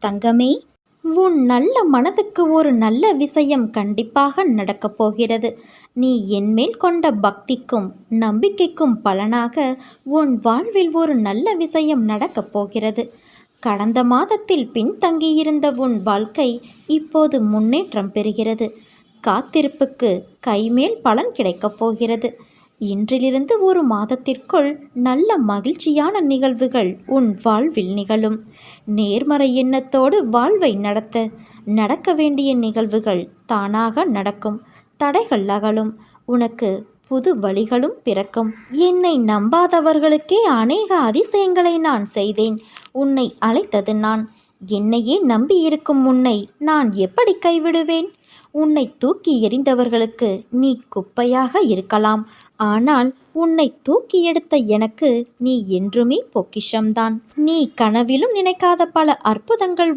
தங்கமே, உன் நல்ல மனதுக்கு ஒரு நல்ல விஷயம் கண்டிப்பாக நடக்கப் போகிறது. நீ என்மேல் கொண்ட பக்திக்கும் நம்பிக்கைக்கும் பலனாக உன் வாழ்வில் ஒரு நல்ல விஷயம் நடக்கப் போகிறது. கடந்த மாதத்தில் பின்தங்கியிருந்த உன் வாழ்க்கை இப்போது முன்னேற்றம் பெறுகிறது. காத்திருப்புக்கு கைமேல் பலன் கிடைக்கப் போகிறது. இன்றிலிருந்து ஒரு மாதத்திற்குள் நல்ல மகிழ்ச்சியான நிகழ்வுகள் உன் வாழ்வில் நிகழும். நேர்மறை எண்ணத்தோடு வாழ்வை நடக்க வேண்டிய நிகழ்வுகள் தானாக நடக்கும். தடைகள் அகலும். உனக்கு புது வழிகளும் பிறக்கும். என்னை நம்பாதவர்களுக்கே அநேக அதிசயங்களை நான் செய்தேன். உன்னை அழைத்தது நான். என்னையே நம்பியிருக்கும் உன்னை நான் எப்படி கைவிடுவேன்? உன்னை தூக்கி எறிந்தவர்களுக்கு நீ குப்பையாக இருக்கலாம். ஆனால் உன்னை தூக்கி எடுத்த எனக்கு நீ என்றுமே பொக்கிஷம்தான். நீ கனவிலும் நினைக்காத பல அற்புதங்கள்